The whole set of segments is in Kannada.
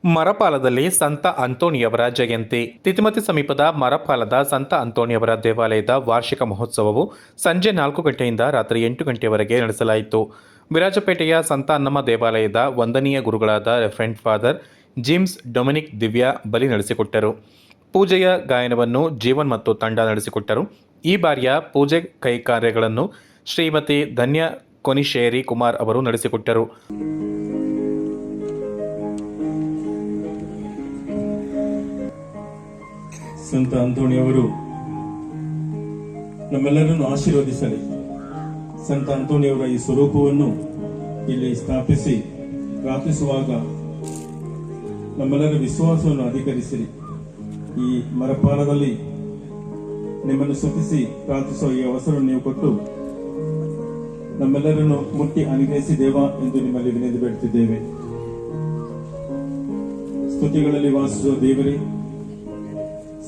ಮರಪಾಲದಲ್ಲಿ ಸಂತ ಅಂತೋಣಿಯವರ ಜಯಂತಿ. ತಿತಿಮತಿ ಸಮೀಪದ ಮರಪಾಲದ ಸಂತ ಅಂತೋಣಿಯವರ ದೇವಾಲಯದ ವಾರ್ಷಿಕ ಮಹೋತ್ಸವವು ಸಂಜೆ 4 ಗಂಟೆಯಿಂದ ರಾತ್ರಿ 8 ಗಂಟೆಯವರೆಗೆ ನಡೆಸಲಾಯಿತು. ವಿರಾಜಪೇಟೆಯ ಸಂತ ಅನ್ನಮ್ಮ ದೇವಾಲಯದ ವಂದನೀಯ ಗುರುಗಳಾದ ರೆಫರೆಂಟ್ ಫಾದರ್ ಜಿಮ್ಸ್ ಡೊಮಿನಿಕ್ ದಿವ್ಯಾ ಬಲಿ ನಡೆಸಿಕೊಟ್ಟರು. ಪೂಜೆಯ ಗಾಯನವನ್ನು ಜೀವನ್ ಮತ್ತು ತಂಡ ನಡೆಸಿಕೊಟ್ಟರು. ಈ ಬಾರಿಯ ಪೂಜೆ ಕೈಕಾರ್ಯಗಳನ್ನು ಶ್ರೀಮತಿ ಧನ್ಯ ಕೊನಿಶೇರಿ ಕುಮಾರ್ ಅವರು ನಡೆಸಿಕೊಟ್ಟರು. ಸಂತ ಅಂತೋಣಿಯವರು ನಮ್ಮೆಲ್ಲರನ್ನು ಆಶೀರ್ವದಿಸಲಿ. ಸಂತ ಅಂತೋಣಿಯವರ ಈ ಸ್ವರೂಪವನ್ನು ಇಲ್ಲಿ ಸ್ಥಾಪಿಸಿ ಪ್ರಾರ್ಥಿಸುವಾಗ ನಮ್ಮೆಲ್ಲರ ವಿಶ್ವಾಸವನ್ನು ಅಧಿಕರಿಸಿರಿ. ಈ ಮರಪಾಲದಲ್ಲಿ ನಿಮ್ಮನ್ನು ಸ್ತುತಿಸಿ ಪ್ರಾರ್ಥಿಸುವ ಈ ಅವಸರವನ್ನು ನೀವು ಕೊಟ್ಟು ನಮ್ಮೆಲ್ಲರನ್ನು ಮುಟ್ಟಿ ಅನುಗ್ರಹಿಸಿ ದೇವ ಎಂದು ನಿಮ್ಮಲ್ಲಿ ವಿನಂತಿ ಬೇಡುತ್ತಿದ್ದೇವೆ. ಸ್ತುತಿಗಳಲ್ಲಿ ವಾಸಿಸುವ ದೇವರೇ,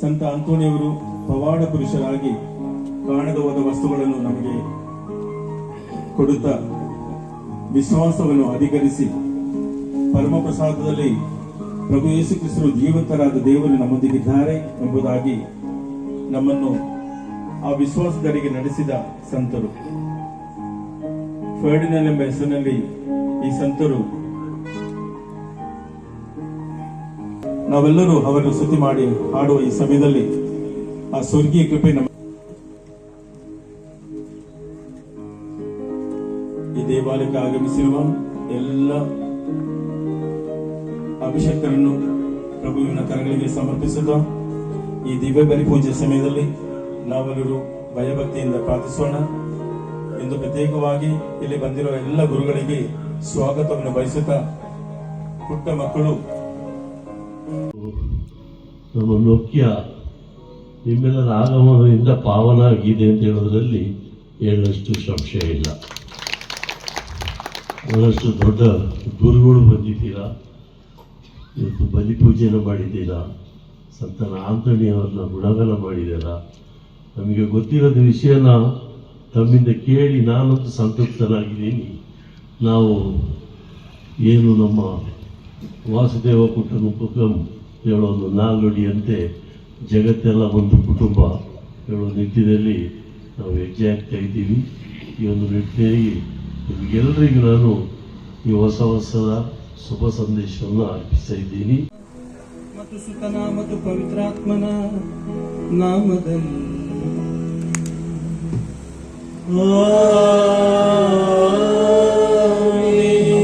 ಸಂತ ಅಂತೋಣಿಯವರು ಪವಾಡ ಪುರುಷರಾಗಿ ಕಾಣದ ಹೋದ ವಸ್ತುಗಳನ್ನು ನಮಗೆ ಕೊಡುತ್ತಾ ವಿಶ್ವಾಸವನ್ನು ಅಧಿಕರಿಸಿ ಪರಮ ಪ್ರಸಾದದಲ್ಲಿ ಪ್ರಭು ಯೇಸು ಕ್ರಿಸ್ತರು ಜೀವಂತರಾದ ದೇವರು ನಮ್ಮೊಂದಿಗಿದ್ದಾರೆ ಎಂಬುದಾಗಿ ನಮ್ಮನ್ನು ಆ ವಿಶ್ವಾಸದರಿಗೆ ನಡೆಸಿದ ಸಂತರು. ಫರ್ಡಿನಲ್ ಎಂಬ ಹೆಸರಿನಲ್ಲಿ ಈ ಸಂತರು ನಾವೆಲ್ಲರೂ ಅವರನ್ನು ಸ್ತುತಿ ಮಾಡಿ ಹಾಡುವ ಈ ಸಮಯದಲ್ಲಿ ಆ ಸ್ವರ್ಗೀಯ ಕೃಪೆ ನಮ್ಮ ಈ ದೇವಾಲಯಕ್ಕೆ ಆಗಮಿಸಿರುವ ಎಲ್ಲ ಅಭಿಷೇಕರನ್ನು ಪ್ರಭುವಿನ ಕರಗಳಿಗೆ ಸಮರ್ಪಿಸುತ್ತಾ ಈ ದಿವ್ಯ ಬಲಿ ಪೂಜೆ ಸಮಯದಲ್ಲಿ ನಾವೆಲ್ಲರೂ ಭಯಭಕ್ತಿಯಿಂದ ಪ್ರಾರ್ಥಿಸೋಣ ಎಂದು ಪ್ರತ್ಯೇಕವಾಗಿ ಇಲ್ಲಿ ಬಂದಿರುವ ಎಲ್ಲ ಗುರುಗಳಿಗೆ ಸ್ವಾಗತವನ್ನು ಬಯಸುತ್ತಾ ಪುಟ್ಟ ಮಕ್ಕಳು ನಮ್ಮ ನೊಕ್ಯ ನಿಮ್ಮೆಲ್ಲರ ಆಗಮನದಿಂದ ಪಾವನ ಆಗಿದೆ ಅಂತ ಹೇಳೋದ್ರಲ್ಲಿ ಹೇಳಷ್ಟು ಸಂಶಯ ಇಲ್ಲ. ಬಹಳಷ್ಟು ದೊಡ್ಡ ಗುರುಗಳು ಬಂದಿದ್ದೀರಾ, ಇವತ್ತು ಬಲಿಪೂಜೆಯನ್ನು ಮಾಡಿದ್ದೀರಾ, ಸಂತನ ಆಂತಣಿಯವರನ್ನ ಗುಣಗಾನ ಮಾಡಿದ್ದೀರಾ. ನಮಗೆ ಗೊತ್ತಿರೋದ ವಿಷಯನ ತಮ್ಮಿಂದ ಕೇಳಿ ನಾನಂತೂ ಸಂತೃಪ್ತನಾಗಿದ್ದೀನಿ. ನಾವು ಏನು ನಮ್ಮ ವಾಸುದೇವ ಕುಟುಂಬಕಂ ಹೇಳೋ ಒಂದು ನಾಲ್ನುಡಿಯಂತೆ ಜಗತ್ತೆಲ್ಲ ಒಂದು ಕುಟುಂಬ ಹೇಳೋ ನಿಟ್ಟಿನಲ್ಲಿ ನಾವು ಹೆಜ್ಜೆ ಆಗ್ತಾ ಇದ್ದೀವಿ. ಈ ಒಂದು ನಿಟ್ಟಿನಲ್ಲಿ ನಿಮಗೆಲ್ಲರಿಗೂ ನಾನು ಈ ಹೊಸ ವರ್ಷದ ಶುಭ ಸಂದೇಶವನ್ನು ಅರ್ಪಿಸ್ತಾ ಇದ್ದೀನಿ. ಮತ್ತು ಸುತನ ಮತ್ತು ಪವಿತ್ರಾತ್ಮನ ನಾಮದಲ್ಲಿ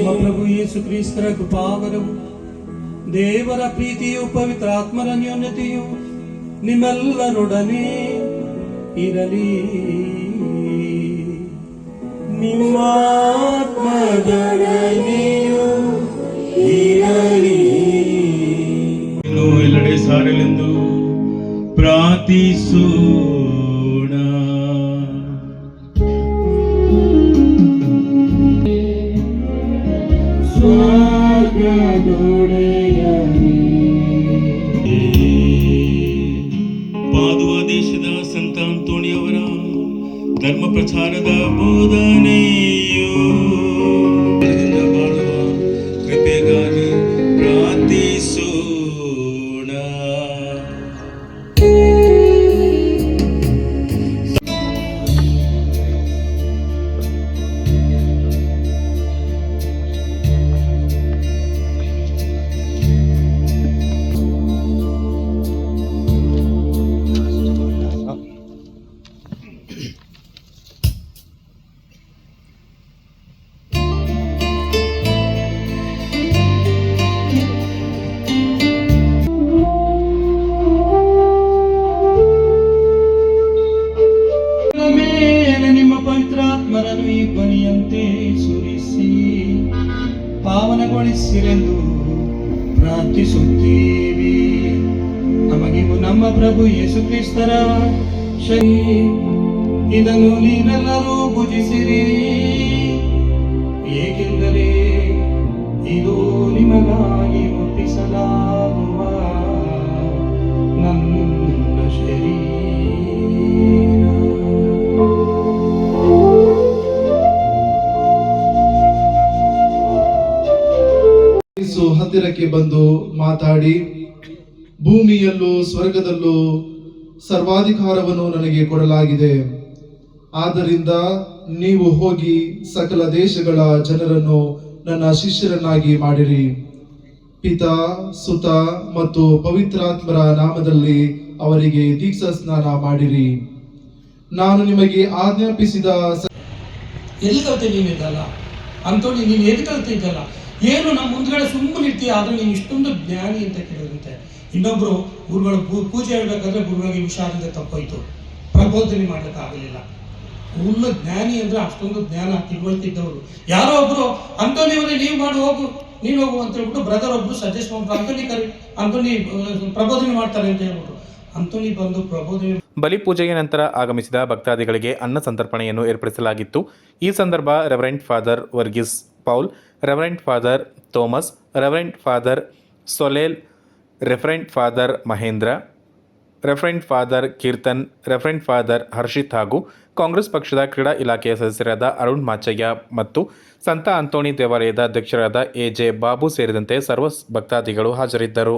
ನಮ್ಮ ಪ್ರಭು ಯೇಸು ಕ್ರಿಸ್ತರ ಕೃಪಾವರವು, ದೇವರ ಪ್ರೀತಿಯು, ಪವಿತ್ರಾತ್ಮರ ನ್ಯೂನತೆಯು ನಿಮ್ಮೆಲ್ಲರೊಡನೆ ಇರಲಿ. ನಿಮ್ಮ ಆತ್ಮದೊಡನೆಯೂ ಇರಲಿ. ಎಲ್ಲೆಡೆ ಸಾರಲೆಂದು ಪ್ರಾರ್ಥಿಸೋಣ. ಪಾದುವಾ ದೇಶದ ಸಂತ ಅಂತೋಣಿಯವರ ಧರ್ಮ ಪ್ರಚಾರದ ಬೋಧನೆಯು ಬಾಳುವ ಕೃಪೆಗಾಗಿ ಪ್ರಾರ್ಥಿಸೋಣ. ನಿಮ್ಮ ಪವಿತ್ರಾತ್ಮರನ್ನು ಈ ಧ್ವನಿಯಂತೆ ಸುರಿಸಿ ಪಾವನಗೊಳಿಸಿರೆಂದು ಪ್ರಾರ್ಥಿಸುತ್ತೀವಿ. ನಮಗಿವು ನಮ್ಮ ಪ್ರಭು ಯೇಸು ಕ್ರಿಸ್ತರ ಇದನ್ನು ನೀವೆಲ್ಲರೂ ಭುಜಿಸಿರಿ, ಏಕೆಂದರೆ ಇದು ನಿಮಗಾಗಿ ಮುಟ್ಟಿಸಲಾಗುವ ನನ್ನ ಶರೀರ. ಯೇಸು ಹತ್ತಿರಕ್ಕೆ ಬಂದು ಮಾತಾಡಿ, ಭೂಮಿಯಲ್ಲೂ ಸ್ವರ್ಗದಲ್ಲೂ ಸರ್ವಾಧಿಕಾರವನ್ನು ನನಗೆ ಕೊಡಲಾಗಿದೆ. ಆದ್ದರಿಂದ ನೀವು ಹೋಗಿ ಸಕಲ ದೇಶಗಳ ಜನರನ್ನು ನನ್ನ ಶಿಷ್ಯರನ್ನಾಗಿ ಮಾಡಿರಿ. ಪಿತಾ, ಸುತ ಮತ್ತು ಪವಿತ್ರಾತ್ಮರ ನಾಮದಲ್ಲಿ ಅವರಿಗೆ ದೀಕ್ಷಾ ಸ್ನಾನ ಮಾಡಿರಿ. ನಾನು ನಿಮಗೆ ಆಜ್ಞಾಪಿಸಿದ ಎಲ್ಲಿ ಕಲ್ತೆ ನೀನು ಇದಲ್ಲ ಅಂತೋನಿ, ನೀನು ಎಲ್ಲಿ ಕಲ್ತೆ ಇದ್ದಲ್ಲ, ಏನು ನಮ್ಮ ಮುಂದ್ಗಡೆ ಸುಮ್ಮನೆ ಇರ್ತೀಯ, ಆದ್ರೆ ನೀನು ಇಷ್ಟೊಂದು ಜ್ಞಾನಿ ಅಂತ ಕೇಳಿದಂತೆ. ಇನ್ನೊಬ್ರು ಗುರುಗಳು ಪೂಜೆ ಹೇಳ್ಬೇಕಾದ್ರೆ ಗುರುಗಳಿಗೆ ವಿಷಾದದಿಂದ ತಪ್ಪೋಯ್ತು, ಪ್ರಬೋಧನೆ ಮಾಡ್ಲಿಕ್ಕೆ ಆಗಲಿಲ್ಲ. ಫುಲ್ ಜ್ಞಾನಿ ಅಂದ್ರೆ ಅಷ್ಟೊಂದು ಜ್ಞಾನ ತಿಳುವಳಿಕಿದ್ದವರು. ಯಾರೋ ಒಬ್ರು ಅಂತೋನಿಯವರೇ ನೀವು ಮಾಡಿ ಹೋಗು, ನೀನು ಹೋಗು ಅಂತ ಹೇಳ್ಬಿಟ್ಟು ಬ್ರದರ್ ಒಬ್ರು ಸಜೆಸ್ಟ್ ಮಾಡ್ತಾರೆ, ಅಂತೋನಿ ಪ್ರಬೋಧನೆ ಮಾಡ್ತಾರೆ ಅಂತ ಹೇಳ್ಬಿಟ್ಟು ಅಂತೋನಿ ಬಂದು ಪ್ರಬೋಧನೆ. ಬಲಿಪೂಜೆಯ ನಂತರ ಆಗಮಿಸಿದ ಭಕ್ತಾದಿಗಳಿಗೆ ಅನ್ನ ಸಂತರ್ಪಣೆಯನ್ನು ಏರ್ಪಡಿಸಲಾಗಿತ್ತು. ಈ ಸಂದರ್ಭ reverend father Varghese Paul, reverend father Thomas, reverend father ಸೊಲೇಲ್, reverend father Mahendra, reverend father Keerthan, reverend father Harshit ಹಾಗೂ ಕಾಂಗ್ರೆಸ್ ಪಕ್ಷದ ಕ್ರೀಡಾ ಇಲಾಖೆಯ ಸದಸ್ಯರಾದ ಅರುಣ್ ಮಾಚಯ್ಯ ಮತ್ತು ಸಂತ ಅಂತೋಣಿ ದೇವಾಲಯದ ಅಧ್ಯಕ್ಷರಾದ ಎ ಜೆ ಬಾಬು ಸೇರಿದಂತೆ ಸರ್ವ ಭಕ್ತಾದಿಗಳು ಹಾಜರಿದ್ದರು.